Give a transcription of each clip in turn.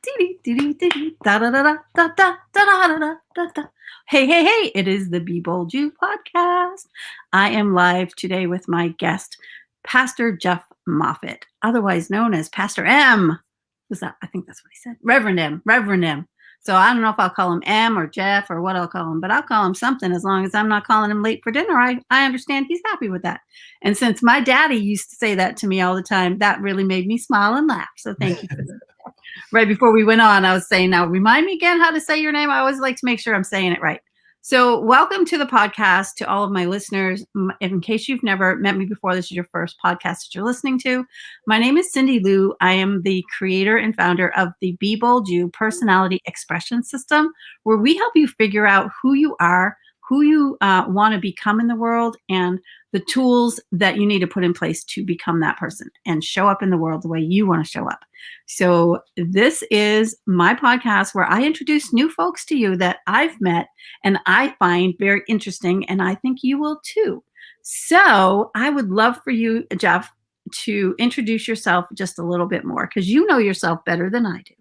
Hey, it is the beBOLDyou podcast. I am live today with my guest, Pastor Jeff Moffett, otherwise known as Pastor M. Was that? I think that's what he said. Reverend M. So I don't know if I'll call him M or Jeff or what I'll call him, but I'll call him something as long as I'm not calling him late for dinner. I understand he's happy with that. And since my daddy used to say that to me all the time, that really made me smile and laugh. So thank you for that. Right before we went on, I was saying, now remind me again how to say your name. I always like to make sure I'm saying it right. So welcome to the podcast to all of my listeners. In case you've never met me before, this is your first podcast that you're listening to. My name is Cyndilu. I am the creator and founder of the beBOLDyou personality expression system, where we help you figure out who you are, who you want to become in the world, and the tools that you need to put in place to become that person and show up in the world the way you want to show up. So this is my podcast where I introduce new folks to you that I've met and I find very interesting, and I think you will too. So I would love for you, Jeff, to introduce yourself just a little bit more, because you know yourself better than I do.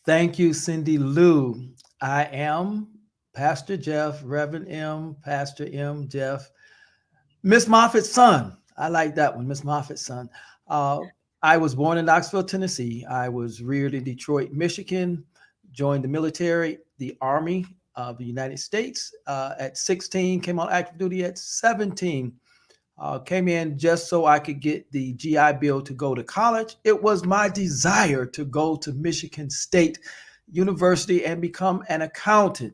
Thank you, Cyndilu. I am Pastor Jeff, Reverend M, Pastor M, Jeff, Miss Moffitt's son. I like that one, Miss Moffitt's son. I was born in Knoxville, Tennessee. I was reared in Detroit, Michigan, joined the military, the Army of the United States at 16, came on active duty at 17, came in just so I could get the GI Bill to go to college. It was my desire to go to Michigan State University and become an accountant.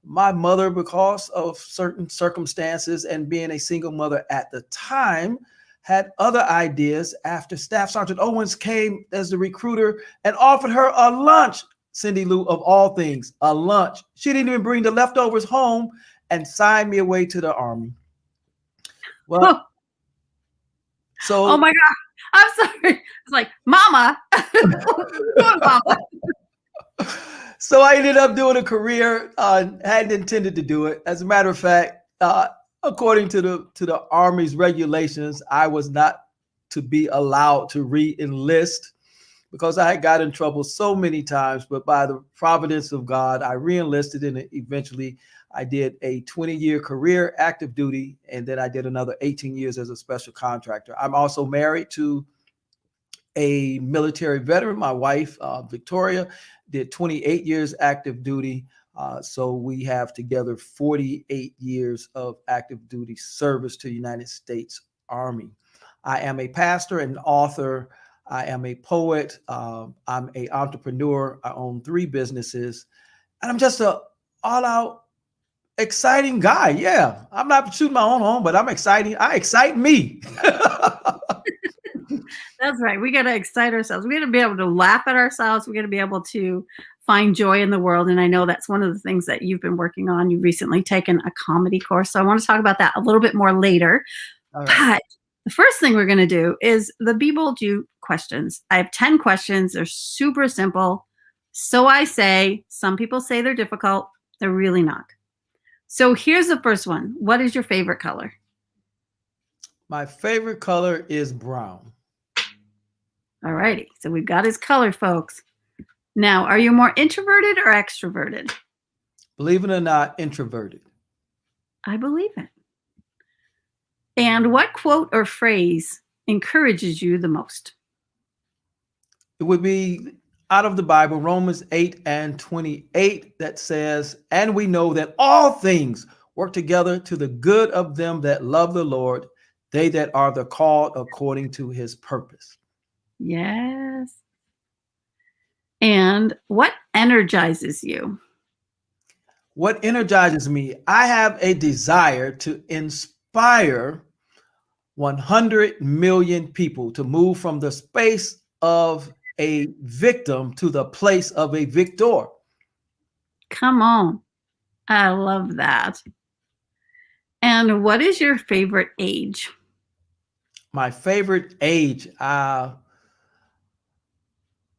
My mother, because of certain circumstances and being a single mother at the time, had other ideas after Staff Sergeant Owens came as the recruiter and offered her a lunch, Cyndilu, of all things, a lunch. She didn't even bring the leftovers home and signed me away to the Army. Well, so. Oh my God. I'm sorry. It's like, Mama. Mama. So I ended up doing a career, hadn't intended to do it. As a matter of fact, according to the Army's regulations, I was not to be allowed to re-enlist because I had got in trouble so many times. But by the providence of God, I re-enlisted, and eventually I did a 20-year career active duty, and then I did another 18 years as a special contractor. I'm also married to a military veteran. My wife, Victoria, did 28 years active duty. So we have together 48 years of active duty service to the United States Army. I am a pastor and author. I am a poet. I'm an entrepreneur. I own 3 businesses, and I'm just an all-out exciting guy. Yeah, I'm not shooting my own home, but I'm exciting. I excite me. That's right. We got to excite ourselves. We got to be able to laugh at ourselves. We got to be able to find joy in the world. And I know that's one of the things that you've been working on. You've recently taken a comedy course. So I want to talk about that a little bit more later. Right. But the first thing we're going to do is the beBOLDyou questions. I have 10 questions. They're super simple. So I say, some people say they're difficult. They're really not. So here's the first one. What is your favorite color? My favorite color is brown. All righty. So we've got his color, folks. Now, are you more introverted or extroverted? Believe it or not, introverted. I believe it. And what quote or phrase encourages you the most? It would be out of the Bible, Romans 8:28, that says, "And we know that all things work together to the good of them that love the Lord, they that are the called according to his purpose." Yes. And what energizes you? What energizes me? I have a desire to inspire 100 million people to move from the space of a victim to the place of a victor. Come on. I love that. And what is your favorite age? My favorite age,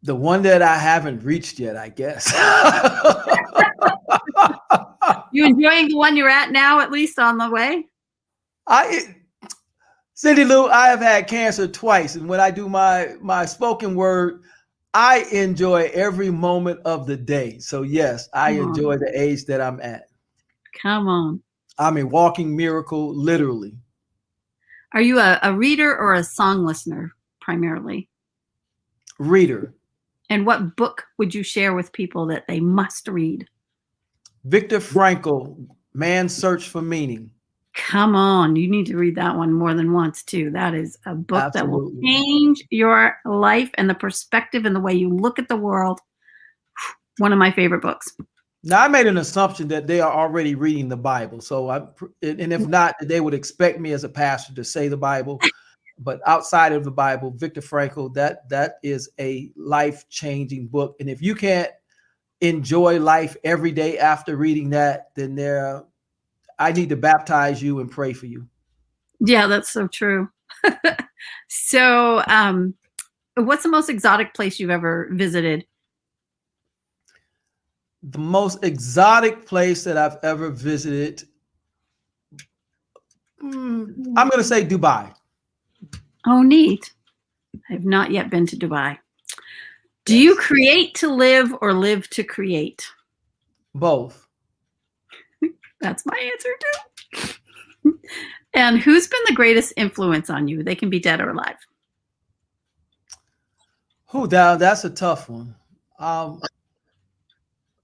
the one that I haven't reached yet, I guess. You enjoying the one you're at now, at least on the way? Cyndilu, I have had cancer twice, and when I do my spoken word, I enjoy every moment of the day. So yes, I Come on. enjoy the age that I'm at. Come on. I'm a walking miracle, literally. Are you a reader or a song listener primarily? Reader. And what book would you share with people that they must read? Viktor Frankl, Man's Search for Meaning. Come on, you need to read that one more than once too. That is a book that will Absolutely. change your life and the perspective and the way you look at the world. One of my favorite books. Now, I made an assumption that they are already reading the Bible. So, and if not, they would expect me as a pastor to say the Bible. But outside of the Bible, Viktor Frankl, that is a life-changing book. And if you can't enjoy life every day after reading that, then I need to baptize you and pray for you. Yeah, that's so true. So, what's the most exotic place you've ever visited? The most exotic place that I've ever visited, I'm going to say Dubai. Oh, neat. I have not yet been to Dubai. Do you create to live or live to create? Both. That's my answer too. And who's been the greatest influence on you? They can be dead or alive. That's a tough one.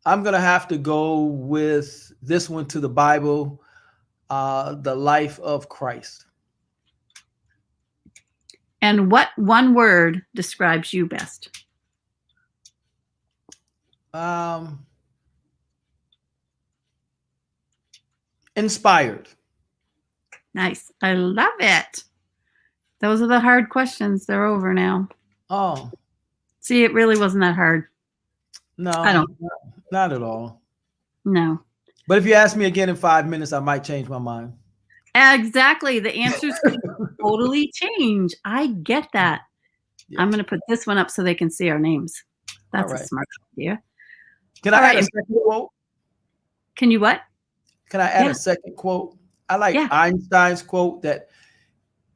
I'm going to have to go with this one to the Bible, the life of Christ. And what one word describes you best? Inspired. Nice. I love it. Those are the hard questions. They're over now. Oh. See, it really wasn't that hard. No, I don't. Not at all. No. But if you ask me again in 5 minutes, I might change my mind. Exactly. The answers could totally change. I get that. Yes. I'm going to put this one up so they can see our names. That's a smart idea. Can I add a second quote? Can you what? Can I add a second quote? I like Einstein's quote that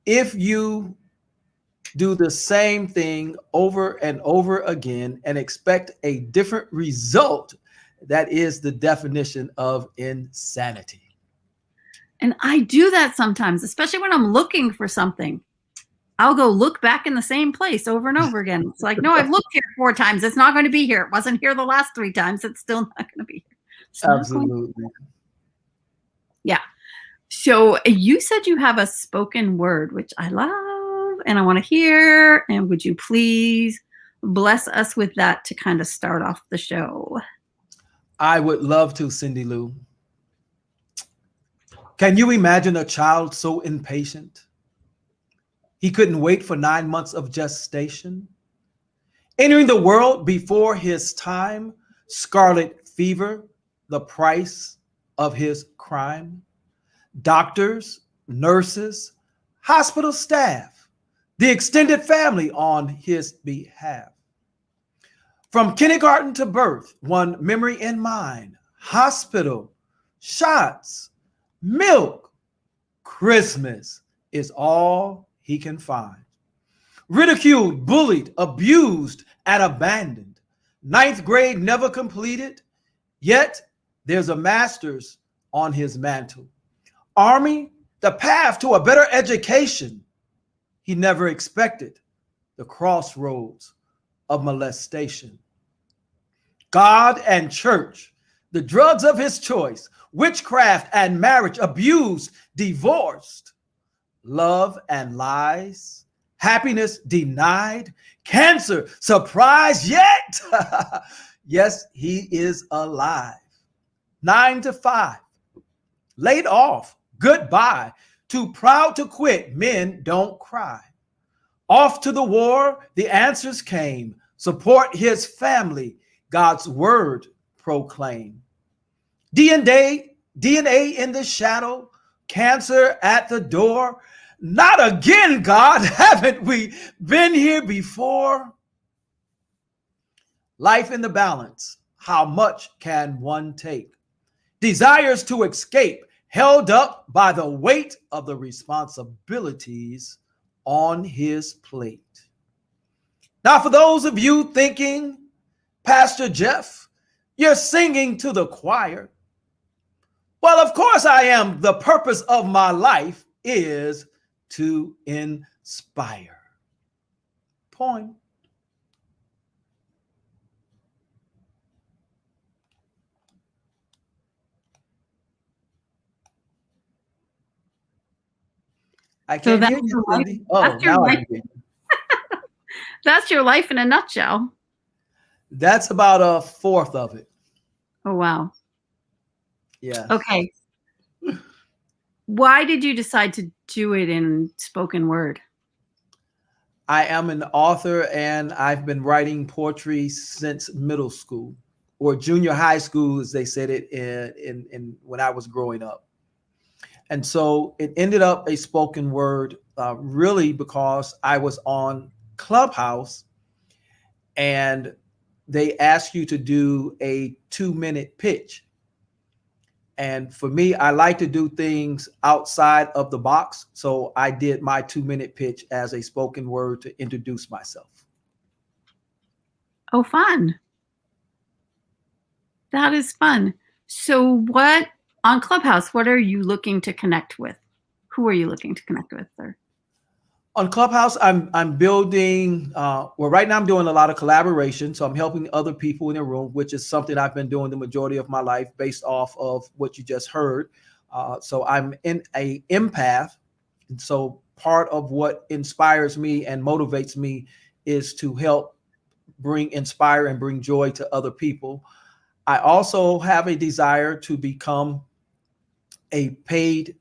if you do the same thing over and over again and expect a different result, that is the definition of insanity. And I do that sometimes, especially when I'm looking for something. I'll go look back in the same place over and over again. It's like, no, I've looked here 4 times. It's not going to be here. It wasn't here the last 3 times. It's still not going to be here. Absolutely. Yeah. So you said you have a spoken word, which I love and I want to hear. And would you please bless us with that to kind of start off the show? I would love to, Cyndilu. Can you imagine a child so impatient? He couldn't wait for 9 months of gestation. Entering the world before his time, scarlet fever, the price of his crime. Doctors, nurses, hospital staff, the extended family on his behalf. From kindergarten to birth, one memory in mind, hospital, shots, milk, Christmas is all he can find. Ridiculed, bullied, abused, and abandoned. 9th grade never completed, yet there's a master's on his mantle. Army, the path to a better education. He never expected the crossroads of molestation. God and church, the drugs of his choice, witchcraft and marriage, abused, divorced, love and lies, happiness denied, cancer, surprise, yet, yes, he is alive. 9 to 5, laid off, goodbye, too proud to quit, men don't cry. Off to the war, the answers came, support his family, God's word proclaim. DNA in the shadow, cancer at the door. Not again, God, haven't we been here before? Life in the balance, how much can one take? Desires to escape, held up by the weight of the responsibilities on his plate. Now, for those of you thinking, Pastor Jeff, you're singing to the choir. Well, of course I am. The purpose of my life is to inspire. Point. I So can't that's hear you, your life. Cindy. Oh, That's your now I life. can hear you. That's your life in a nutshell. That's about a fourth of it. Oh, wow. Yes. Okay. Why did you decide to do it in spoken word? I am an author and I've been writing poetry since middle school or junior high school, as they said it in when I was growing up. And so it ended up a spoken word really because I was on Clubhouse and they ask you to do a 2-minute pitch. And for me, I like to do things outside of the box. So I did my 2-minute pitch as a spoken word to introduce myself. Oh, fun. That is fun. So what on Clubhouse, what are you looking to connect with? Who are you looking to connect with, sir? On Clubhouse, I'm building. Well, right now I'm doing a lot of collaboration, so I'm helping other people in the room, which is something I've been doing the majority of my life, based off of what you just heard. So I'm in a empath, and so part of what inspires me and motivates me is to help inspire and bring joy to other people. I also have a desire to become a paid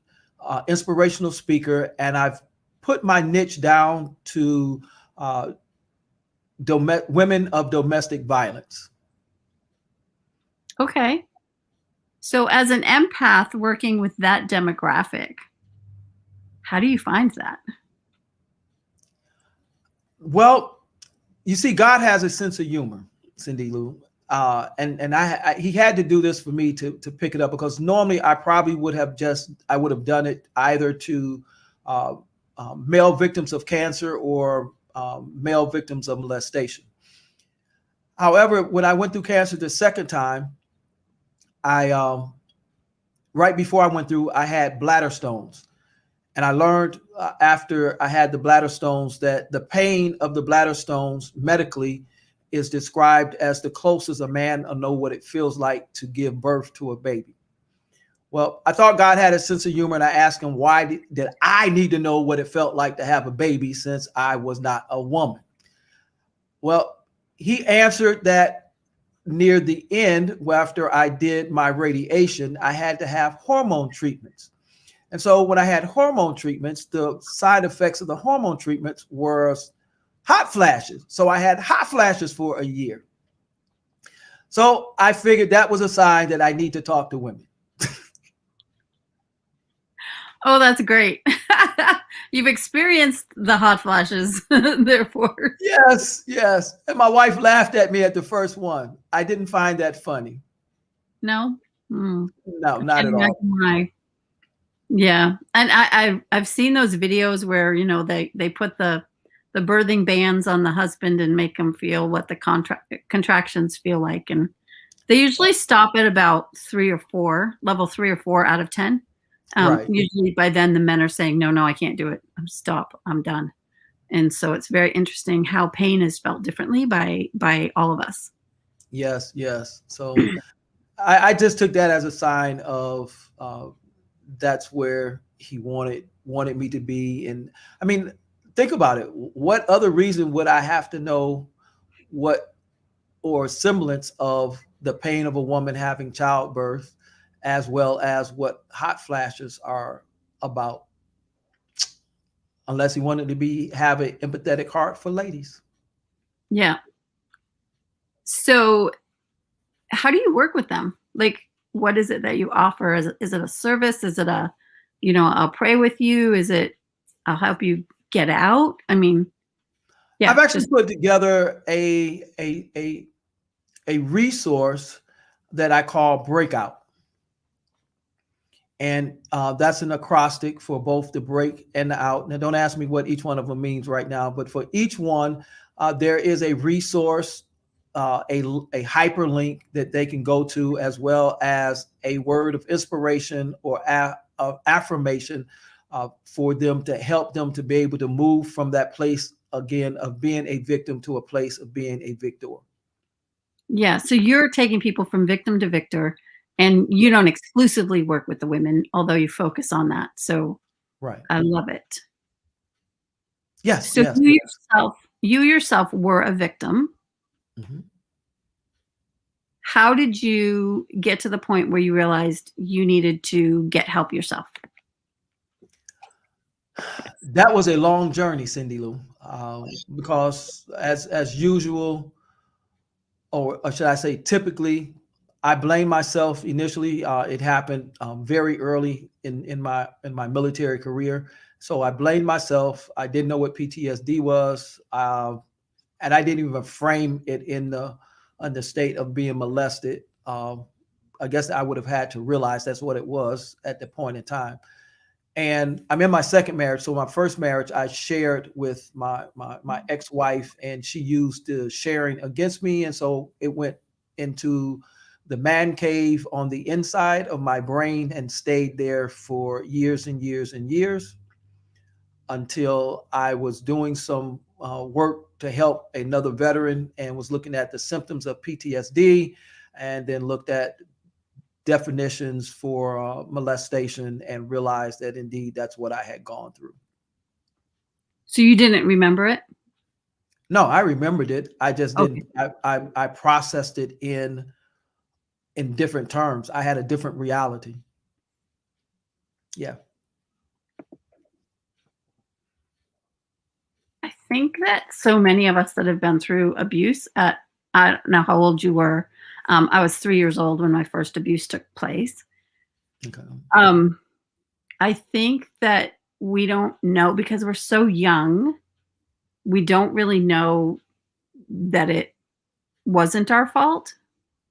inspirational speaker, and I've put my niche down to women of domestic violence. Okay. So as an empath working with that demographic, how do you find that? Well, you see, God has a sense of humor, Cyndilu. And he had to do this for me to pick it up, because normally I probably would have done it either to male victims of cancer or male victims of molestation. However, when I went through cancer the second time, I right before I went through, I had bladder stones. And I learned after I had the bladder stones that the pain of the bladder stones medically is described as the closest a man will know what it feels like to give birth to a baby. Well, I thought God had a sense of humor, and I asked him, why did I need to know what it felt like to have a baby since I was not a woman? Well, he answered that near the end, after I did my radiation, I had to have hormone treatments. And so when I had hormone treatments, the side effects of the hormone treatments were hot flashes. So I had hot flashes for a year. So I figured that was a sign that I need to talk to women. Oh, that's great. You've experienced the hot flashes, therefore. Yes, yes. And my wife laughed at me at the first one. I didn't find that funny. No? No, I not can't at all. imagine why. Yeah. And I've seen those videos where, they put the birthing bands on the husband and make him feel what the contractions feel like. And they usually stop at about level 3 or 4 out of 10. Right. Usually by then the men are saying, no, I can't do it. Stop. I'm done. And so it's very interesting how pain is felt differently by all of us. Yes, yes. So I just took that as a sign of that's where he wanted me to be. And I mean, think about it. What other reason would I have to know what or semblance of the pain of a woman having childbirth, as well as what hot flashes are about, unless he wanted to have an empathetic heart for ladies? Yeah. So how do you work with them? Like, what is it that you offer? Is it a service? Is it I'll pray with you? Is it, I'll help you get out? I mean, yeah, I've actually put together a resource that I call Breakout. And that's an acrostic for both the break and the out. Now, don't ask me what each one of them means right now, but for each one, there is a resource, a hyperlink that they can go to, as well as a word of inspiration or of affirmation for them to help them to be able to move from that place again of being a victim to a place of being a victor. Yeah. So you're taking people from victim to victor, and you don't exclusively work with the women, although you focus on that. So Right. I love it. Yes. So Yes. you yourself were a victim. Mm-hmm. How did you get to the point where you realized you needed to get help yourself? That was a long journey, Cyndilu, because as usual, or should I say, typically, I blame myself initially. It happened very early in my military career, so I blamed myself. I didn't know what PTSD was, and I didn't even frame it in the state of being molested. I guess I would have had to realize that's what it was at the point in time. And I'm in my second marriage. So my first marriage, I shared with my ex-wife, and she used the sharing against me. And so it went into the man cave on the inside of my brain and stayed there for years and years and years until I was doing some work to help another veteran and was looking at the symptoms of PTSD, and then looked at definitions for molestation and realized that indeed that's what I had gone through. So you didn't remember it? No, I remembered it. I just Okay. didn't. I processed it in different terms. I had a different reality. Yeah. I think that so many of us that have been through abuse, I don't know how old you were. I was 3 years old when my first abuse took place. Okay. I think that we don't know because we're so young. We don't really know that it wasn't our fault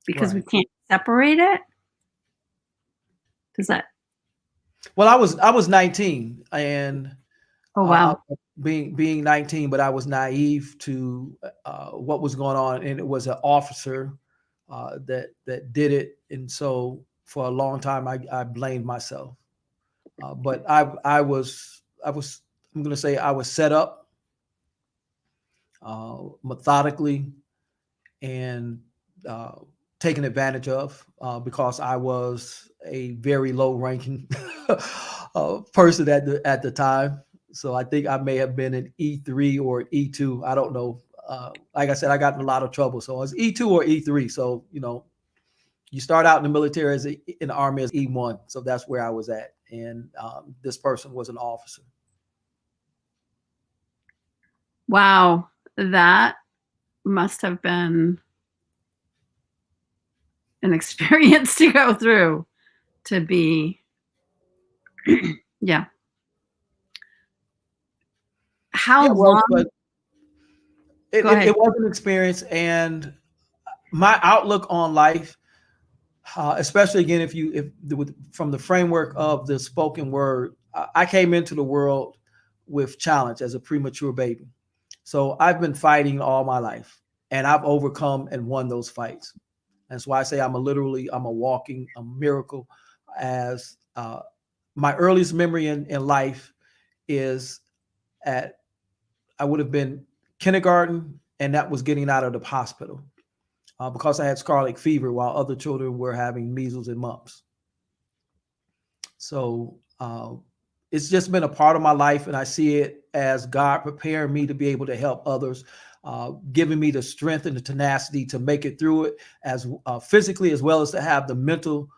because we Right. can't separate it. Does that? Well, I was 19, and Oh, wow. being 19, but I was naive to what was going on, and it was an officer that did it, and so for a long time I blamed myself. But I was I'm going to say I was set up methodically and uh, taken advantage of because I was a very low ranking person at the time. So I think I may have been an E3 or E2. I don't know. Like I said, I got in a lot of trouble. So I was E2 or E3. So, you start out in the military in the Army as E1. So that's where I was at. And this person was an officer. Wow. That must have been an experience to go through to be, yeah. How Yeah, well, long? but it, Go it, ahead. it was an experience. And my outlook on life, especially again, from the framework of the spoken word, I came into the world with challenge as a premature baby. So I've been fighting all my life, and I've overcome and won those fights. That's why I say I'm a walking a miracle. As my earliest memory in life is at I would have been kindergarten, and that was getting out of the hospital because I had scarlet fever while other children were having measles and mumps. So it's just been a part of my life, and I see it as God preparing me to be able to help others, giving me the strength and the tenacity to make it through it, as physically as well as to have the mental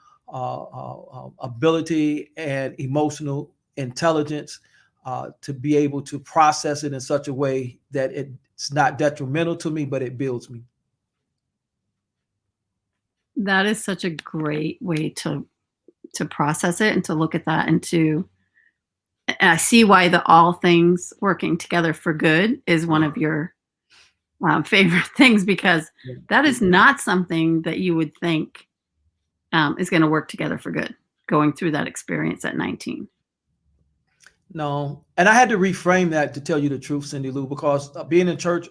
ability and emotional intelligence to be able to process it in such a way that it's not detrimental to me, but it builds me. That is such a great way to process it and to look at that and I see why the all things working together for good is one of your favorite things, because that is not something that you would think is going to work together for good, going through that experience at 19. No, and I had to reframe that, to tell you the truth, Cyndilu, because being in church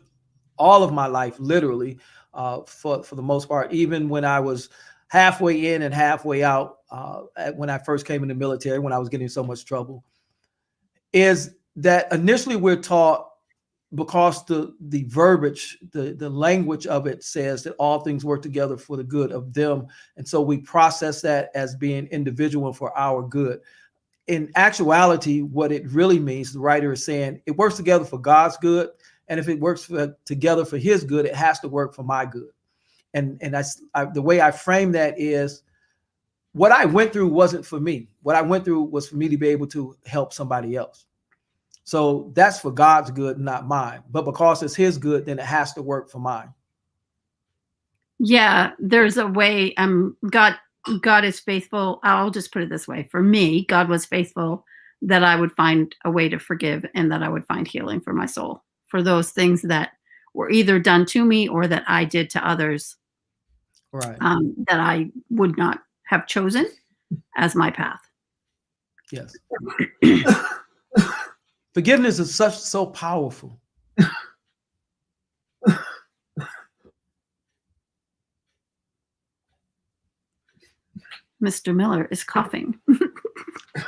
all of my life, literally, for the most part, even when I was halfway in and halfway out, when I first came in the military, when I was getting in so much trouble, is that initially we're taught, because the verbiage, the language of it says that all things work together for the good of them. And so we process that as being individual for our good. In actuality, what it really means, the writer is saying, it works together for God's good. And if it works together for his good, it has to work for my good. And the way I frame that is, what I went through wasn't for me. What I went through was for me to be able to help somebody else. So that's for God's good, not mine. But because it's his good, then it has to work for mine. Yeah, there's a way. God is faithful. I'll just put it this way. For me, God was faithful that I would find a way to forgive, and that I would find healing for my soul, for those things that were either done to me or that I did to others, Right. that I would not have chosen as my path. Yes. Forgiveness is so powerful. Mr. Miller is coughing.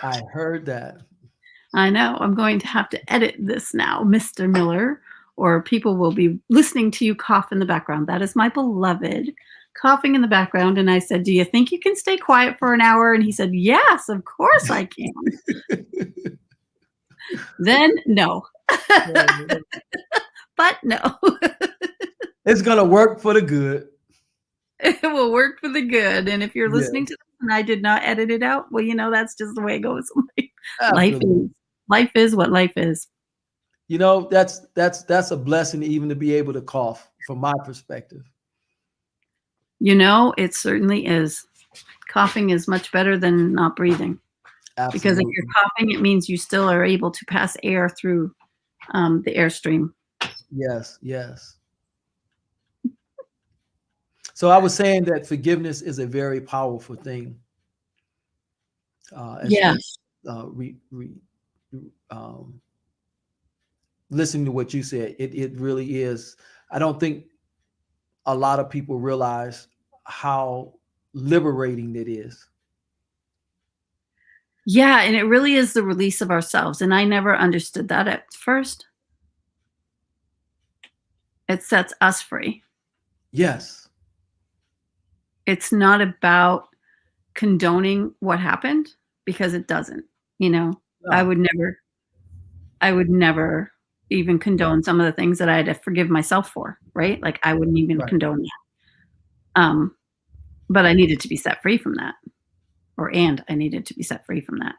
I heard that. I know. I'm going to have to edit this now, Mr. Miller, or people will be listening to you cough in the background. That is my beloved coughing in the background. And I said, do you think you can stay quiet for an hour? And he said, yes, of course I can. Then no. But no. It's going to work for the good. It will work for the good. And if you're listening to this and I did not edit it out, well, that's just the way it goes. Life is what life is. That's a blessing even to be able to cough, from my perspective. It certainly is. Coughing is much better than not breathing. Absolutely. Because if you're coughing, it means you still are able to pass air through the airstream. Yes, yes. So I was saying that forgiveness is a very powerful thing. Yes. Listening to what you said, it really is. I don't think a lot of people realize how liberating it is. Yeah, and it really is the release of ourselves. And I never understood that at first. It sets us free. Yes. It's not about condoning what happened, because it doesn't. No. I would never even condone some of the things that I had to forgive myself for, right? Like I wouldn't even condone that. But I needed to be set free from that. And I needed to be set free from that.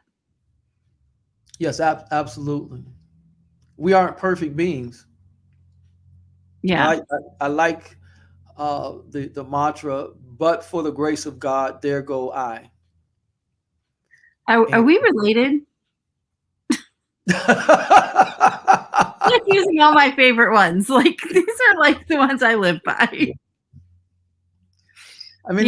Yes, absolutely. We aren't perfect beings. Yeah. I like the mantra, but for the grace of God, there go I. Are we related? I'm using all my favorite ones. Like these are like the ones I live by. I mean,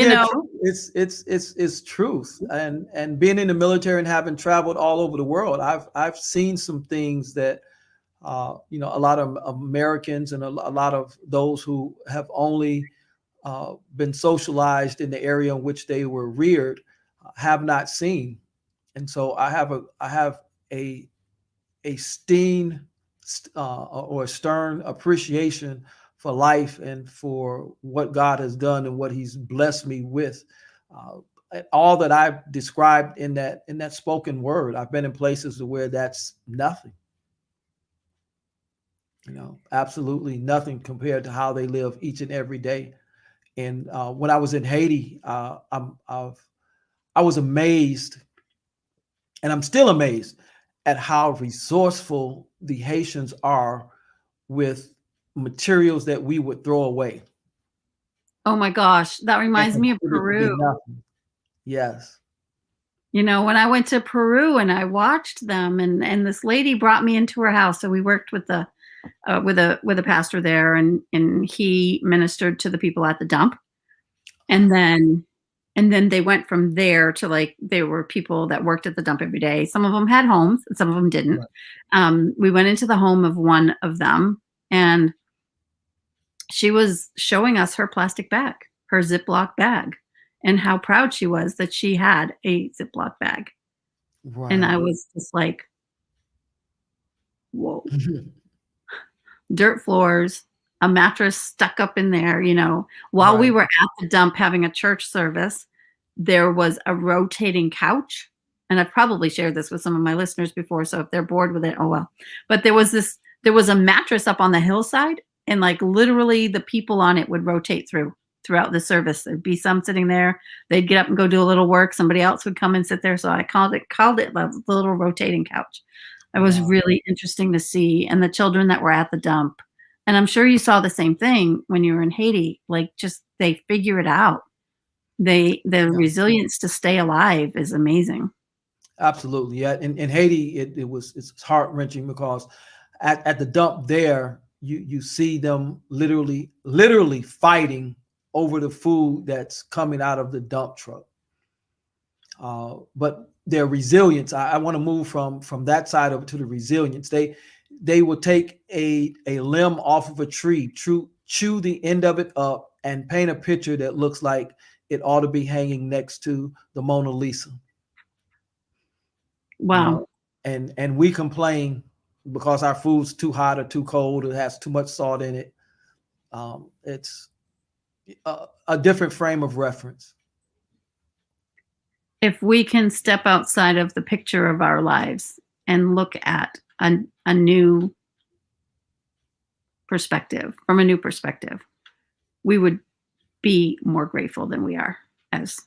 it's truth. And being in the military and having traveled all over the world, I've seen some things that a lot of Americans and a lot of those who have only been socialized in the area in which they were reared have not seen. And so I have a stern appreciation for life and for what God has done and what he's blessed me with. All that I've described in that spoken word, I've been in places where that's nothing. Absolutely nothing compared to how they live each and every day. And when I was in Haiti, I was amazed, and I'm still amazed at how resourceful the Haitians are with materials that we would throw away. Oh my gosh, that reminds me of Peru. Yes. When I went to Peru and I watched them, and this lady brought me into her house. So we worked with a pastor there, and he ministered to the people at the dump. And then they went from there to there were people that worked at the dump every day. Some of them had homes and some of them didn't. Right. We went into the home of one of them, and she was showing us her plastic bag, her Ziploc bag, and how proud she was that she had a Ziploc bag. And I Right. was just like, whoa, dirt floors, a mattress stuck up in there, While we Right. were at the dump having a church service, there was a rotating couch. And I've probably shared this with some of my listeners before, so if they're bored with it, oh well. But there was a mattress up on the hillside, and like literally the people on it would rotate throughout the service. There'd be some sitting there, they'd get up and go do a little work, somebody else would come and sit there. So I called it the little rotating couch. It was Wow. really interesting to see, and the children that were at the dump. And I'm sure you saw the same thing when you were in Haiti, like just they figure it out. The Yeah. resilience to stay alive is amazing. Absolutely. Yeah. In Haiti, it's heart-wrenching because at the dump there, you see them literally fighting over the food that's coming out of the dump truck. But their resilience, I want to move from that side of it to the resilience. They will take a limb off of a tree, chew the end of it up, and paint a picture that looks like it ought to be hanging next to the Mona Lisa. Wow. And we complain because our food's too hot or too cold, it has too much salt in it. It's a different frame of reference. If we can step outside of the picture of our lives and look at a new perspective, from a new perspective, we would be more grateful than we are as.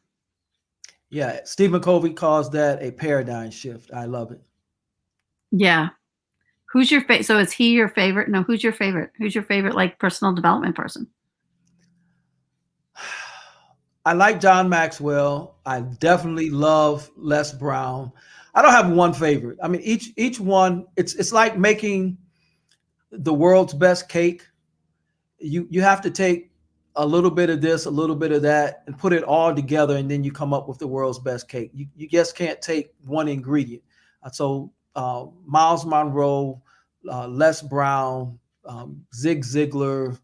Yeah, Stephen Covey calls that a paradigm shift. I love it. Yeah. Who's your favorite? So is he your favorite? No, who's your favorite? Who's your favorite like personal development person? I like John Maxwell. I definitely love Les Brown. I don't have one favorite. I mean, each one, it's like making the world's best cake. You have to take a little bit of this, a little bit of that, and put it all together, and then you come up with the world's best cake. You just can't take one ingredient. So Miles Monroe, Les Brown, Zig Ziglar.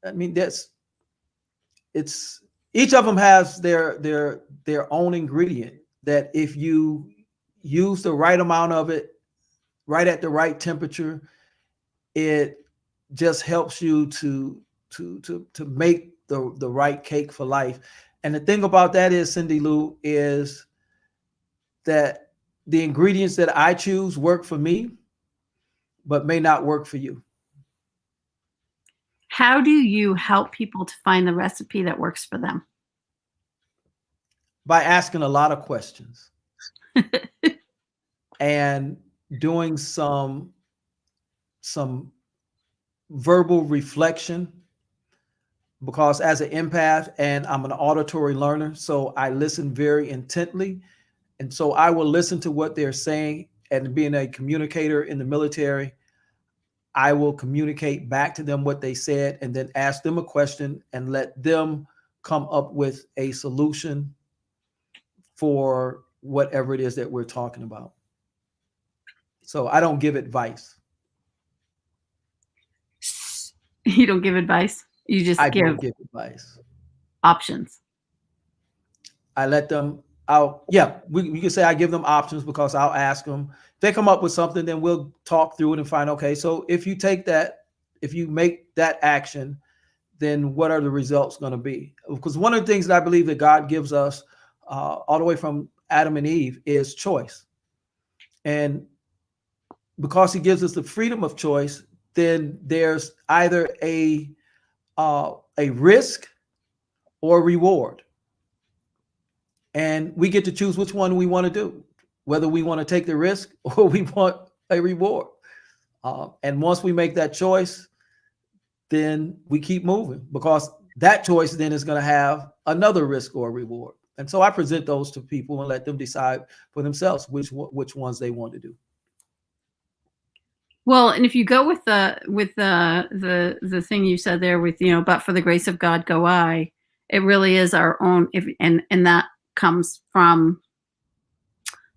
I mean, it's each of them has their own ingredient that if you use the right amount of it, right at the right temperature, it just helps you to make the right cake for life. And the thing about that is, Cyndilu, is that the ingredients that I choose work for me, but may not work for you. How do you help people to find the recipe that works for them? By asking a lot of questions and doing some verbal reflection, because as an empath and I'm an auditory learner, so I listen very intently. And so I will listen to what they're saying, and being a communicator in the military, I will communicate back to them what they said and then ask them a question and let them come up with a solution for whatever it is that we're talking about. So I don't give advice. You don't give advice. You just I give don't give advice. options. I let them out. Yeah, we can say I give them options because I'll ask them. If they come up with something, then we'll talk through it and find, okay, so if you take that, if you make that action, then what are the results going to be? Because one of the things that I believe that God gives us all the way from Adam and Eve is choice. And because he gives us the freedom of choice, then there's either a risk or reward. And we get to choose which one we want to do, whether we want to take the risk or we want a reward. And once we make that choice, then we keep moving, because that choice then is going to have another risk or reward. And so I present those to people and let them decide for themselves which ones they want to do. Well, and if you go with the thing you said there with, but for the grace of God go I, it really is our own, and that comes from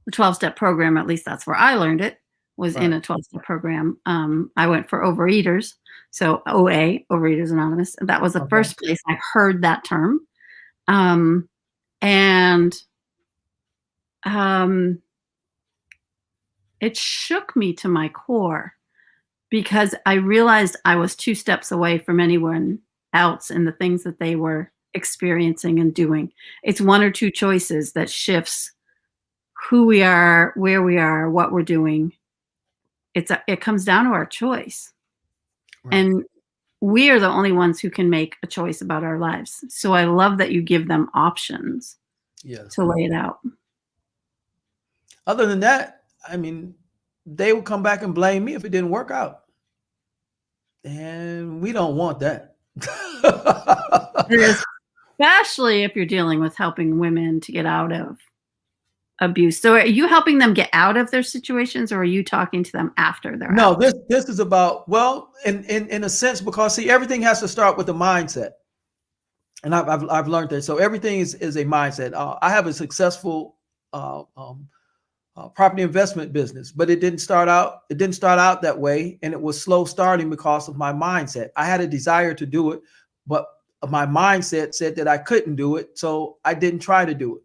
the 12-step program. At least that's where I learned it. was in Right. a 12-step program. I went for Overeaters, so OA, Overeaters Anonymous. That was the Okay. first place I heard that term. Um, and um, it shook me to my core because I realized I was 2 steps away from anyone else in the things that they were experiencing and doing. It's 1 or 2 choices that shifts who we are, where we are, what we're doing. It comes down to our choice. Right. And we are the only ones who can make a choice about our lives. So I love that you give them options Yes. to lay it out. Other than that, I mean, they would come back and blame me if it didn't work out. And we don't want that. Especially if you're dealing with helping women to get out of abuse. So are you helping them get out of their situations, or are you talking to them after they're No, out? this is about, well, in a sense, because see, everything has to start with the mindset. And I've learned that. So everything is a mindset. I have a successful uh, um, property investment business, but it didn't start out. It didn't start out that way, and it was slow starting because of my mindset. I had a desire to do it, but my mindset said that I couldn't do it, so I didn't try to do it.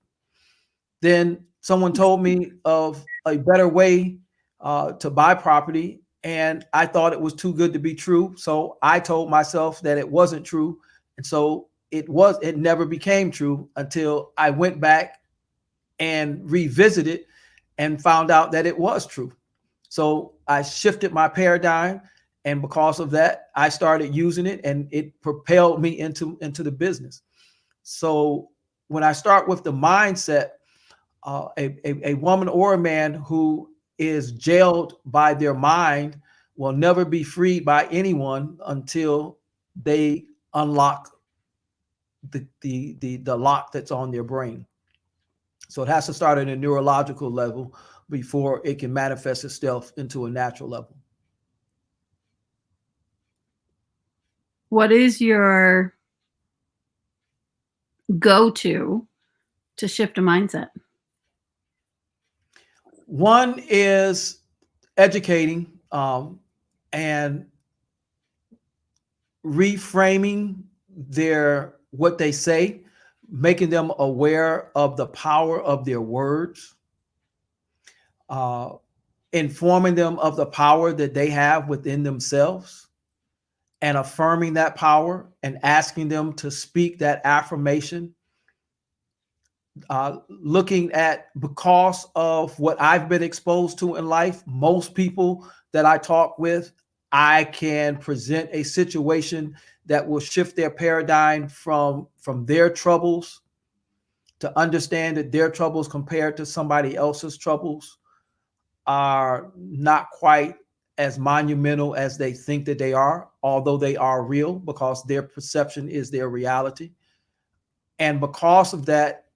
Then someone told me of a better way to buy property, and I thought it was too good to be true. So I told myself that it wasn't true, and so it never became true until I went back and revisited and found out that it was true. So I shifted my paradigm, and because of that, I started using it, and it propelled me into the business. So when I start with the mindset, a woman or a man who is jailed by their mind will never be freed by anyone until they unlock the lock that's on their brain. So it has to start at a neurological level before it can manifest itself into a natural level. What is your go-to to shift a mindset? One is educating and reframing their what they say, making them aware of the power of their words, uh, informing them of the power that they have within themselves, and affirming that power and asking them to speak that affirmation. Looking at, because of what I've been exposed to in life, most people that I talk with, I can present a situation that will shift their paradigm from their troubles to understand that their troubles compared to somebody else's troubles are not quite as monumental as they think that they are, although they are real because their perception is their reality. And because of that,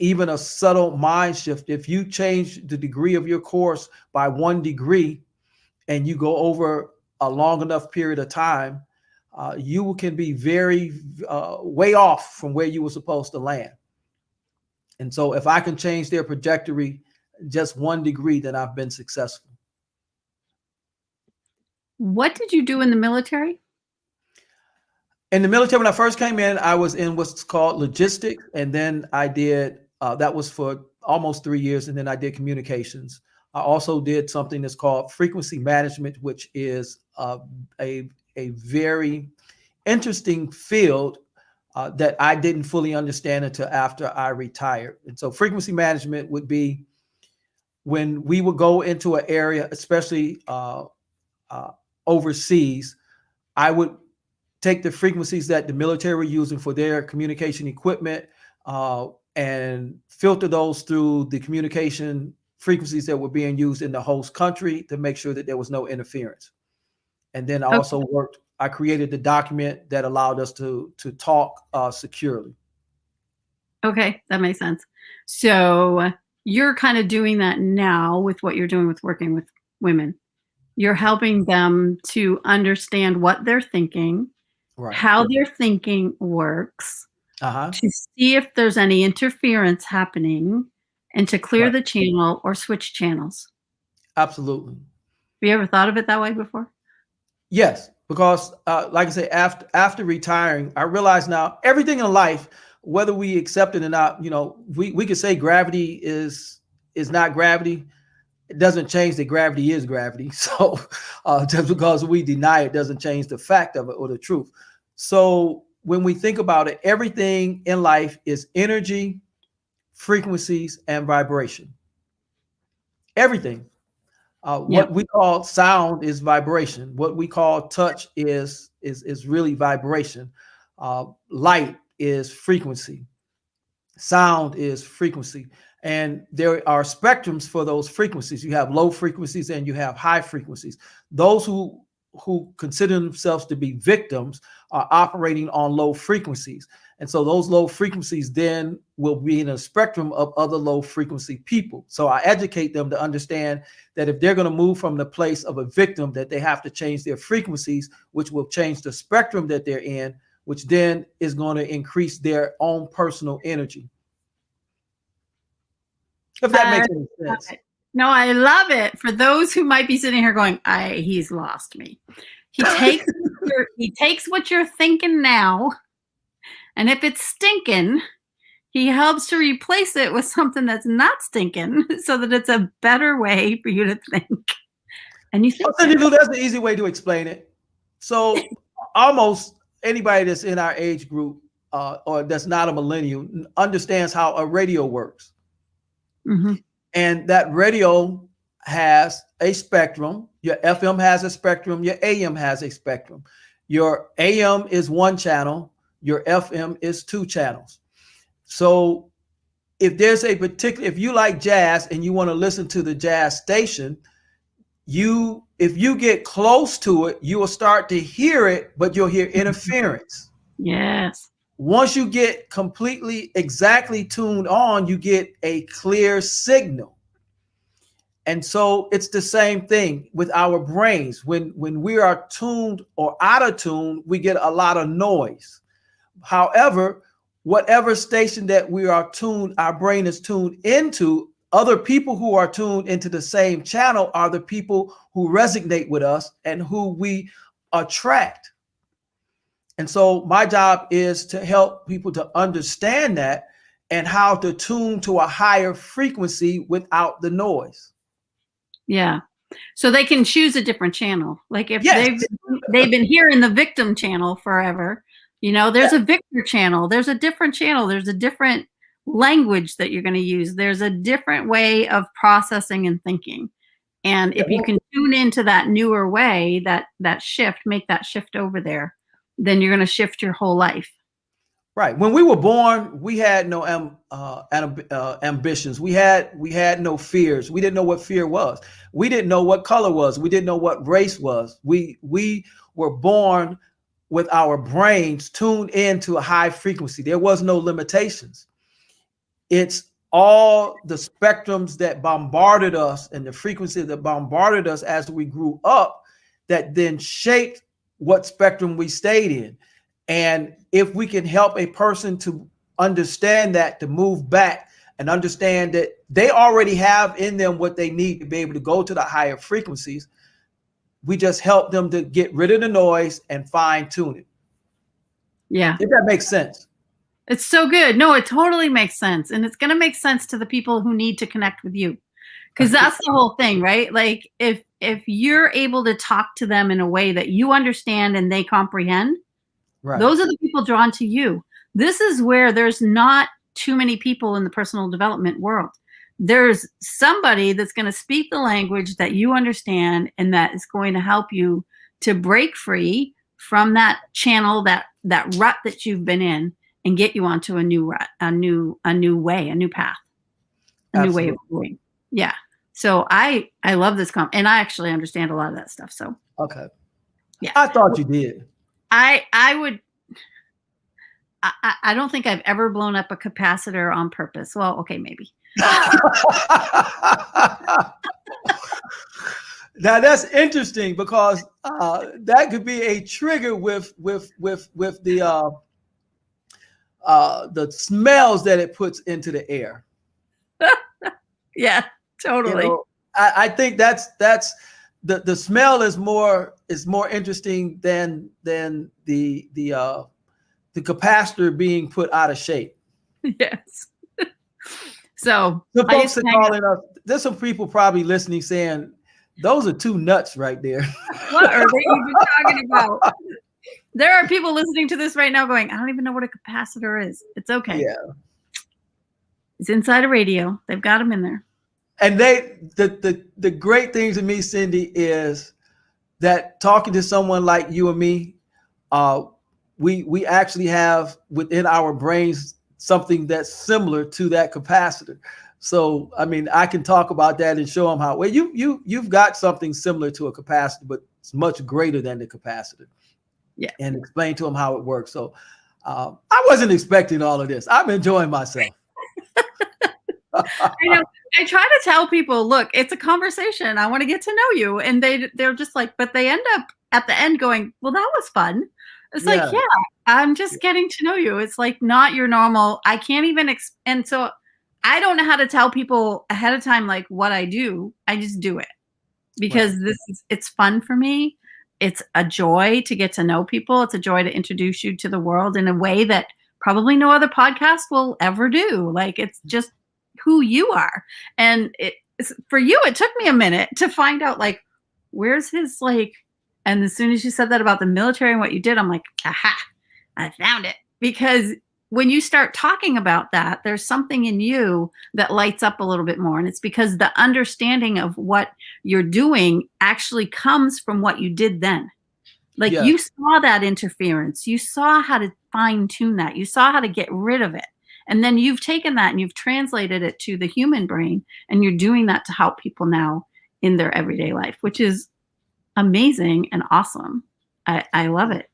even a subtle mind shift, if you change the degree of your course by 1 degree and you go over a long enough period of time, you can be very way off from where you were supposed to land. And so if I can change their trajectory just 1 degree, then I've been successful. What did you do in the military? In the military, when I first came in, I was in what's called logistics, and then I did that was for almost 3 years, and then I did communications. I also did something that's called frequency management, which is a very interesting field that I didn't fully understand until after I retired. And so, frequency management would be when we would go into an area, especially uh, overseas. I would take the frequencies that the military were using for their communication equipment and filter those through the communication frequencies that were being used in the host country to make sure that there was no interference. And then I Okay. also I created the document that allowed us to talk securely. Okay, that makes sense. So you're kind of doing that now with what you're doing with working with women. You're helping them to understand what they're thinking, Right. how their thinking works, Uh-huh. to see if there's any interference happening, and to clear Right. the channel or switch channels. Absolutely. you ever thought of it that way before? Yes, because like I say, after retiring, I realize now everything in life, whether we accept it or not, we could say gravity is not gravity. It doesn't change that gravity is gravity. So just because we deny it doesn't change the fact of it or the truth. So when we think about it, everything in life is energy, frequencies, and vibration. Everything. What Yep. we call sound is vibration. What we call touch is really vibration. Light is frequency. Sound is frequency. And there are spectrums for those frequencies. You have low frequencies and you have high frequencies. Those who consider themselves to be victims are operating on low frequencies. And so those low frequencies then will be in a spectrum of other low frequency people. So I educate them to understand that if they're going to move from the place of a victim, that they have to change their frequencies, which will change the spectrum that they're in, which then is going to increase their own personal energy. If that makes any sense. No, I love it. For those who might be sitting here going, he's lost me. He takes what you're thinking now, and if it's stinking, he helps to replace it with something that's not stinking, so that it's a better way for you to think. And you think Cyndilu, that's the easy way to explain it. So almost anybody that's in our age group or that's not a millennial understands how a radio works. Mm-hmm. And that radio has a spectrum. Your FM has a spectrum. Your AM has a spectrum. Your AM is one channel. Your FM is two channels. So if there's if you like jazz and you want to listen to the jazz station, if you get close to it, you will start to hear it, but you'll hear interference. Yes. Once you get completely exactly tuned on, you get a clear signal. And so it's the same thing with our brains. When we are tuned or out of tune, we get a lot of noise. However, whatever station that we are tuned, our brain is tuned into, other people who are tuned into the same channel are the people who resonate with us and who we attract. And so my job is to help people to understand that and how to tune to a higher frequency without the noise. Yeah. So they can choose a different channel. Like if they've been hearing the victim channel forever, there's a victor channel, there's a different channel, there's a different language that you're going to use. There's a different way of processing and thinking. And if you can tune into that newer way, that shift, make that shift over there, then you're going to shift your whole life. Right. When we were born, we had no ambitions. We had no fears. We didn't know what fear was. We didn't know what color was. We didn't know what race was. We were born with our brains tuned into a high frequency. There was no limitations. It's all the spectrums that bombarded us and the frequency that bombarded us as we grew up that then shaped what spectrum we stayed in. And if we can help a person to understand that, to move back and understand that they already have in them what they need to be able to go to the higher frequencies, we just help them to get rid of the noise and fine tune it. Yeah. If that makes sense. It's so good. No, it totally makes sense. And it's going to make sense to the people who need to connect with you. Because that's the whole thing, right? Like if you're able to talk to them in a way that you understand and they comprehend, right, those are the people drawn to you. This is where there's not too many people in the personal development world. There's somebody that's going to speak the language that you understand and that is going to help you to break free from that channel, that rut that you've been in, and get you onto a new rut, a new way, a new path, a Absolutely. New way of doing. Yeah. So I love this and I actually understand a lot of that stuff. So okay. Yeah. I thought you did. I don't think I've ever blown up a capacitor on purpose. Well, okay, maybe. Now that's interesting because that could be a trigger with the smells that it puts into the air. Yeah, totally. I think that's the smell is more interesting than the capacitor being put out of shape. Yes. So the I folks used are to hang out. calling us. There's some people probably listening saying, "Those are two nuts right there." What are they even talking about? There are people listening to this right now going, I don't even know what a capacitor is. It's okay. Yeah. It's inside a radio. They've got them in there. And the great thing to me, Cindy, is that talking to someone like you and me, we actually have within our brains something that's similar to that capacitor. So, I mean, I can talk about that and show them how, well, you've got something similar to a capacitor, but it's much greater than the capacitor. Yeah. And explain to them how it works. So I wasn't expecting all of this. I'm enjoying myself. I know. I try to tell people, look, it's a conversation. I want to get to know you. And they're just like, but they end up at the end going, well, that was fun. It's like, yeah, I'm just getting to know you. It's like not your normal. I can't even. And so I don't know how to tell people ahead of time, like what I do. I just do it because it's fun for me. It's a joy to get to know people. It's a joy to introduce you to the world in a way that probably no other podcast will ever do. Like it's just who you are. And for you, it took me a minute to find out like, where's his like, and as soon as you said that about the military and what you did, I'm like, aha, I found it. Because when you start talking about that, there's something in you that lights up a little bit more. And it's because the understanding of what you're doing actually comes from what you did then. Like you saw that interference. You saw how to fine tune that. You saw how to get rid of it. And then you've taken that and you've translated it to the human brain. And you're doing that to help people now in their everyday life, which is amazing and awesome. I love it.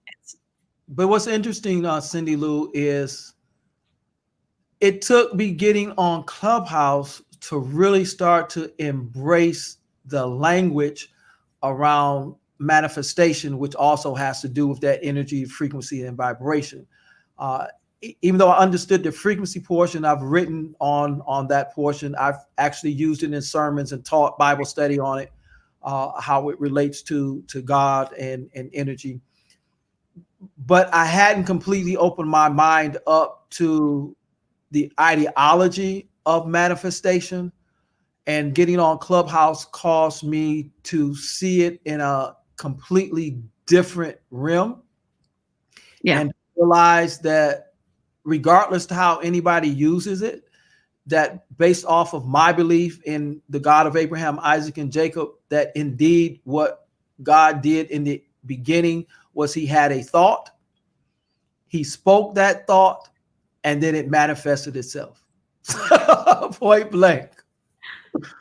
But what's interesting, Cyndilu, is it took me getting on Clubhouse to really start to embrace the language around manifestation, which also has to do with that energy, frequency, and vibration. Even though I understood the frequency portion, I've written on that portion. I've actually used it in sermons and taught Bible study on it, how it relates to God and energy. But I hadn't completely opened my mind up to the ideology of manifestation, and getting on Clubhouse caused me to see it in a completely different realm. Yeah. And realize that regardless to how anybody uses it, that based off of my belief in the God of Abraham, Isaac, and Jacob, that indeed what God did in the beginning was he had a thought, he spoke that thought, and then it manifested itself. Point blank.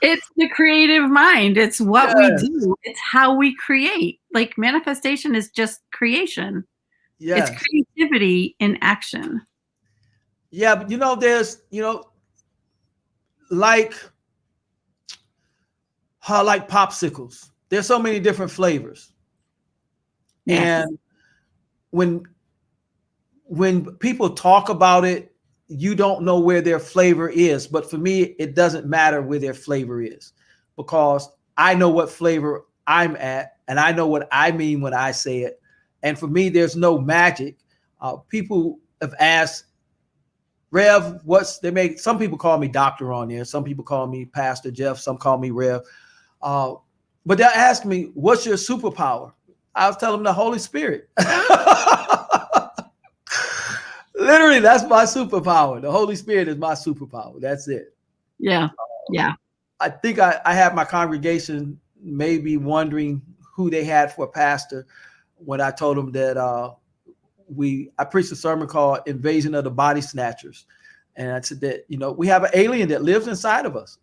It's the creative mind. It's what we do. It's how we create. Like manifestation is just creation. It's creativity in action. Yeah, but there's, like popsicles. There's so many different flavors. Yes. And when people talk about it, you don't know where their flavor is. But for me, it doesn't matter where their flavor is, because I know what flavor I'm at, and I know what I mean when I say it. And for me, there's no magic. People have asked, Rev, some people call me doctor on there. Some people call me Pastor Jeff. Some call me Rev. But they'll ask me, what's your superpower? I'll tell them the Holy Spirit. Literally, that's my superpower. The Holy Spirit is my superpower. That's it. Yeah. Yeah. I think I had my congregation maybe wondering who they had for a pastor when I told them that I preached a sermon called Invasion of the Body Snatchers. And I said that, we have an alien that lives inside of us.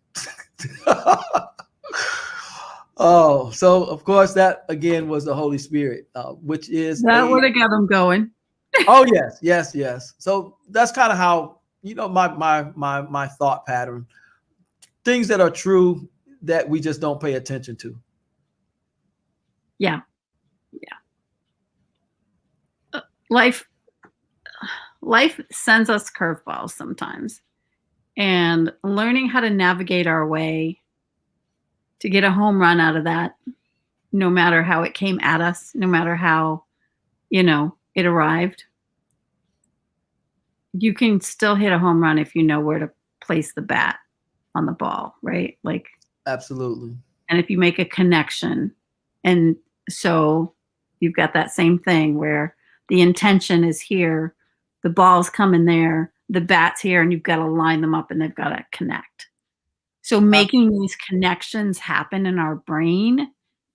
Oh, so of course that again was the Holy Spirit, which is that would have got them going. Oh, yes. So that's kind of how, my thought pattern, things that are true that we just don't pay attention to. Yeah. Life sends us curveballs sometimes, and learning how to navigate our way to get a home run out of that no matter how it came at us, no matter how, it arrived. You can still hit a home run if you know where to place the bat on the ball, right? Like, Absolutely. and if you make a connection. And so you've got that same thing where the intention is here, the ball's coming there, the bat's here, and you've got to line them up and they've got to connect. So making these connections happen in our brain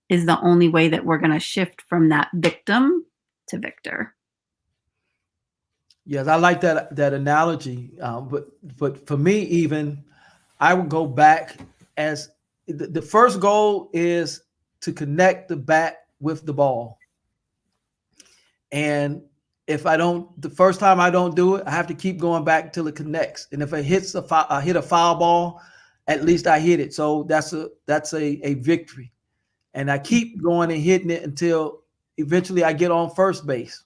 is the only way that we're going to shift from that victim to victor. Yes, I like that analogy. But for me, even I would go back as the first goal is to connect the bat with the ball. And if I don't, the first time I don't do it, I have to keep going back till it connects. And if it hits I hit a foul ball, at least I hit it. So that's a victory. And I keep going and hitting it until eventually I get on first base.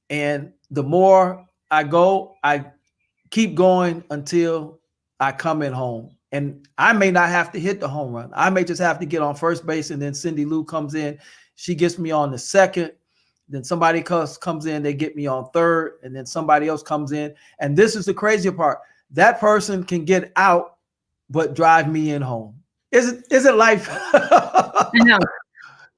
And the more I go, I keep going until I come in home. And I may not have to hit the home run. I may just have to get on first base, and then Cyndilu comes in. She gets me on the second. Then somebody else comes in, they get me on third, and then somebody else comes in. And this is the crazy part. That person can get out, but drive me in home. Is it life? I know.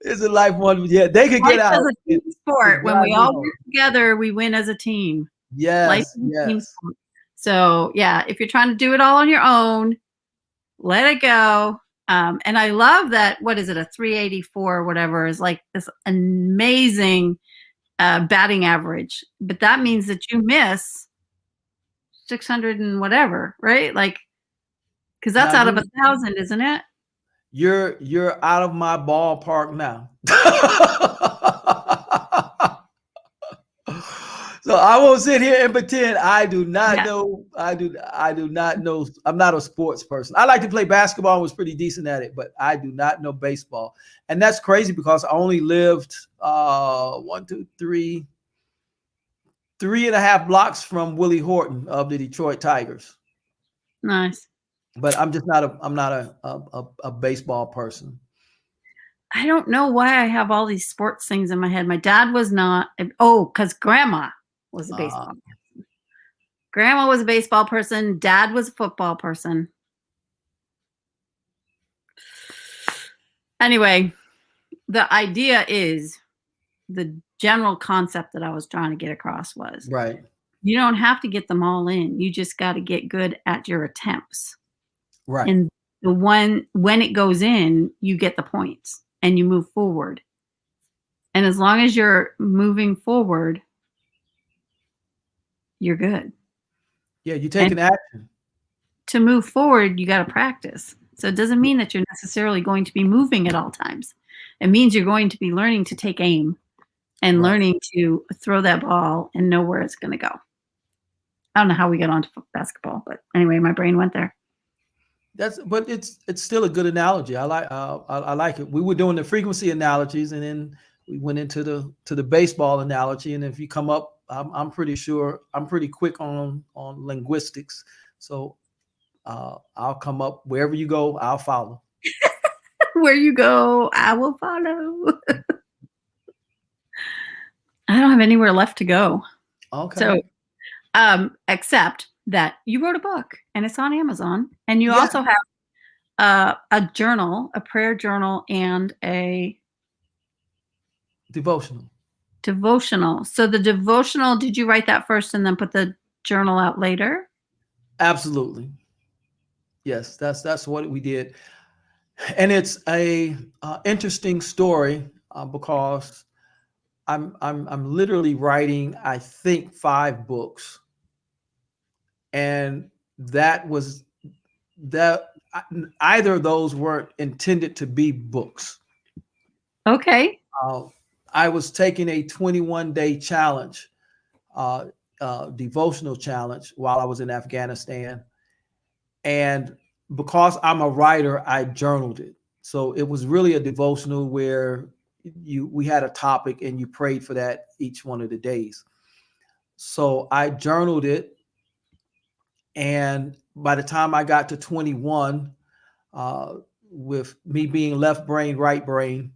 Is it life one? Yeah, they could get out. Life is a team sport. When we all work together, we win as a team. Yes. Life is a team sport. So yeah, if you're trying to do it all on your own, let it go. And I love that. What is it? A 384 or whatever is like this amazing batting average. But that means that you miss 600 and whatever, right? Like, because that's out of 1,000, isn't it? You're out of my ballpark now. So I won't sit here and pretend I do not know. I do not know. I'm not a sports person. I like to play basketball and was pretty decent at it, but I do not know baseball. And that's crazy because I only lived 3.5 blocks from Willie Horton of the Detroit Tigers. Nice. But I'm just not a baseball person. I don't know why I have all these sports things in my head. My dad was not. Oh, because grandma was a baseball person. Grandma was a baseball person. Dad was a football person. Anyway, the idea is the general concept that I was trying to get across was right. You don't have to get them all in. You just got to get good at your attempts. Right. And the one when it goes in, you get the points and you move forward. And as long as you're moving forward, you're good. Yeah, you take an action. To move forward, you got to practice. So it doesn't mean that you're necessarily going to be moving at all times. It means you're going to be learning to take aim and learning to throw that ball and know where it's going to go. I don't know how we got onto basketball, but anyway, my brain went there. But it's still a good analogy. I like it. We were doing the frequency analogies, and then we went into the baseball analogy. And if you come up, I'm pretty sure I'm pretty quick on linguistics. So I'll come up wherever you go. I'll follow. Where you go, I will follow. I don't have anywhere left to go. Okay. So, except that you wrote a book and it's on Amazon, and you also have a journal, a prayer journal, and a devotional. So the devotional, did you write that first and then put the journal out later? Absolutely. Yes, that's what we did. And it's a interesting story because I'm literally writing, I think, 5 books, and either of those weren't intended to be books. Okay. I was taking a 21-day challenge, devotional challenge while I was in Afghanistan, and because I'm a writer, I journaled it. So it was really a devotional where we had a topic and you prayed for that each one of the days. So I journaled it. And by the time I got to 21, with me being left brain, right brain,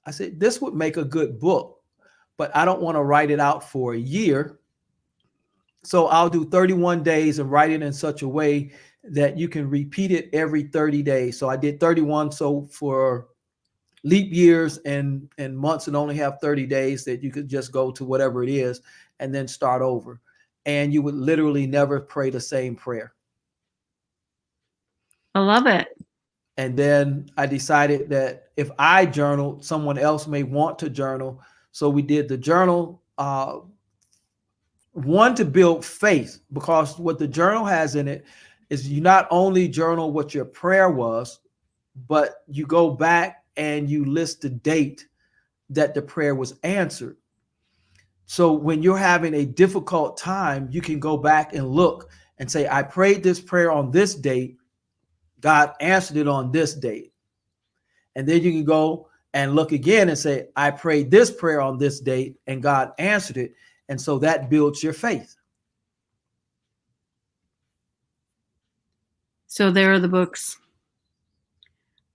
I said, this would make a good book, but I don't want to write it out for a year. So I'll do 31 days and write it in such a way that you can repeat it every 30 days. So I did 31. So for leap years and months and only have 30 days that you could just go to whatever it is and then start over. And you would literally never pray the same prayer. I love it. And then I decided that if I journaled, someone else may want to journal. So we did the journal, one, to build faith, because what the journal has in it is you not only journal what your prayer was, but you go back and you list the date that the prayer was answered. So when you're having a difficult time, you can go back and look and say, I prayed this prayer on this date. God answered it on this date. And then you can go and look again and say, I prayed this prayer on this date and God answered it. And so that builds your faith. So there are the books.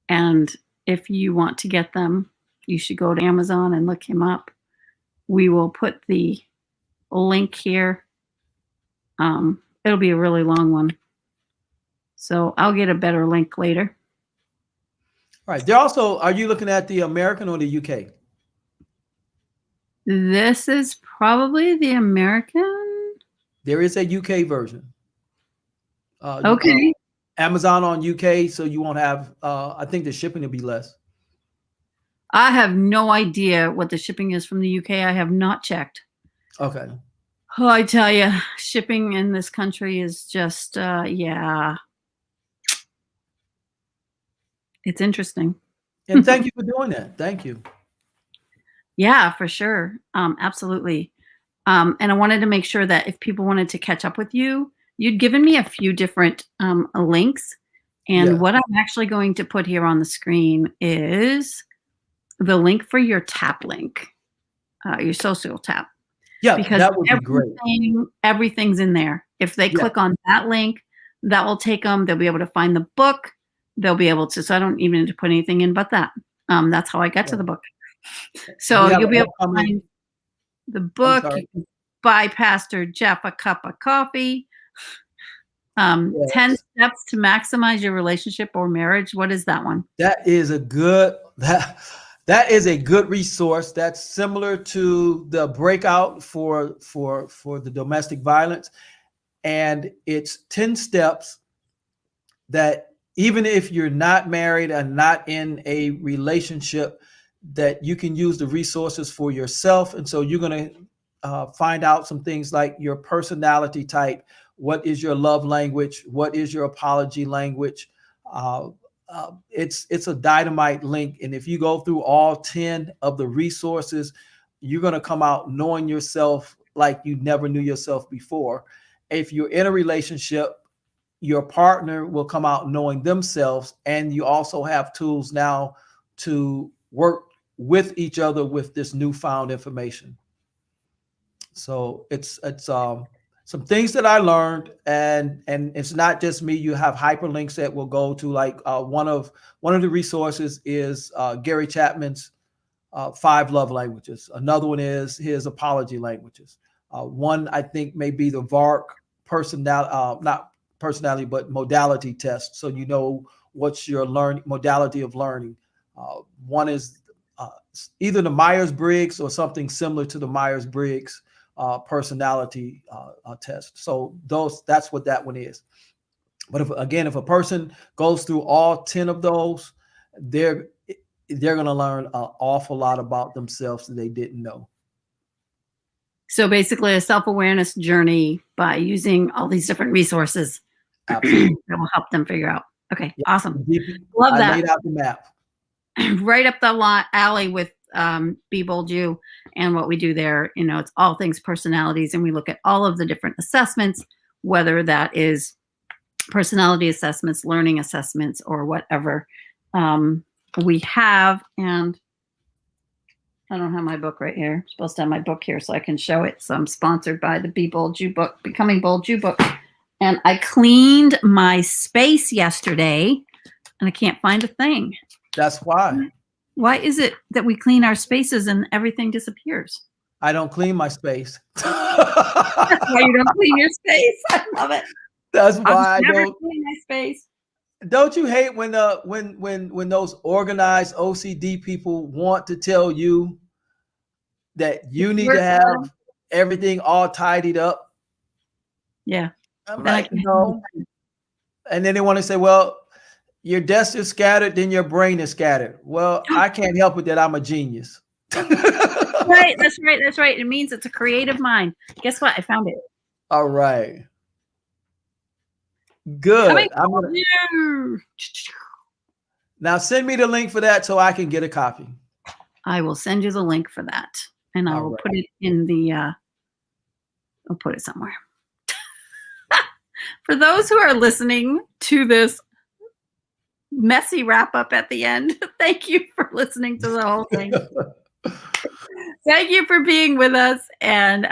And if you want to get them, you should go to Amazon and look him up. We will put the link here. It'll be a really long one. So I'll get a better link later. All right. There also, are you looking at the American or the UK? This is probably the American. There is a UK version. Okay. Amazon on UK, so you won't have, I think the shipping will be less. I have no idea what the shipping is from the UK. I have not checked. Okay. Oh, I tell you, shipping in this country is just, yeah. It's interesting. And thank you for doing that. Thank you. Yeah, for sure. Absolutely. And I wanted to make sure that if people wanted to catch up with you, you'd given me a few different links. And what I'm actually going to put here on the screen is the link for your tap link, your social tap. Yeah, because that would be great. Everything's in there. If they click on that link, that will take them. They'll be able to find the book. They'll be able to. So I don't even need to put anything in but that. That's how I got to the book. So you'll be able to find the book. You can buy Pastor Jeff a cup of coffee. 10 steps to maximize your relationship or marriage. What is that one? That is a good that is a good resource. That's similar to the breakout for the domestic violence. And it's 10 steps that even if you're not married and not in a relationship, that you can use the resources for yourself. And so you're going to find out some things like your personality type. What is your love language? What is your apology language? It's a dynamite link. And if you go through all 10 of the resources, you're going to come out knowing yourself like you never knew yourself before. If you're in a relationship, your partner will come out knowing themselves. And you also have tools now to work with each other with this newfound information. So it's some things that I learned, and it's not just me. You have hyperlinks that will go to, like, one of the resources is Gary Chapman's 5 love languages. Another one is his apology languages. One, I think, may be the VARC not personality, but modality test. So you know what's your modality of learning. One is either the Myers-Briggs or something similar to the Myers-Briggs personality test. So that's what that one is. But if a person goes through all 10 of those, they're going to learn an awful lot about themselves that they didn't know. So basically a self-awareness journey by using all these different resources. Absolutely. That will help them figure out. Okay, awesome. Love that. I laid out the map. Right up the alley with beBOLDyou and what we do there. You know, it's all things personalities, and we look at all of the different assessments, whether that is personality assessments, learning assessments, or whatever we have. And I don't have my book right here. I'm supposed to have my book here so I can show it. So I'm sponsored by the beBOLDyou book, Becoming Bold You book. And I cleaned my space yesterday and I can't find a thing. That's why. Why is it that we clean our spaces and everything disappears? I don't clean my space. That's why you don't clean your space. I love it. That's I'll why I never don't. clean my space. Don't you hate when those organized OCD people want to tell you that you need to have everything all tidied up? Yeah. I'm Then like, no. And then they want to say, well, your desk is scattered, then your brain is scattered. Well, I can't help it that I'm a genius. Right. That's right. That's right. It means it's a creative mind. Guess what? I found it. All right. Good. Now send me the link for that so I can get a copy. I will send you the link for that. And I will put it in the, I'll put it somewhere. For those who are listening to this messy wrap up at the end, thank you for listening to the whole thing. Thank you for being with us. And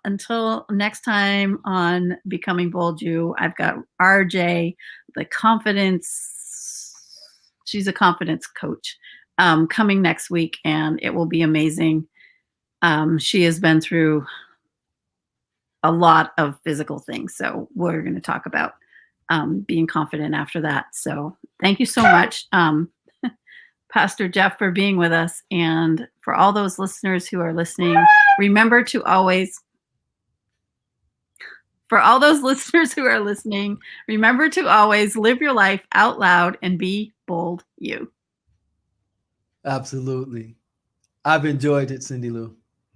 until next time on Becoming Bold You, I've got RJ, the confidence. She's a confidence coach coming next week, and it will be amazing. She has been through a lot of physical things. So we're going to talk about being confident after that. So thank you so much, Pastor Jeff, for being with us. And for all those listeners who are listening, remember to always, live your life out loud and be bold you. Absolutely. I've enjoyed it, Cyndilu.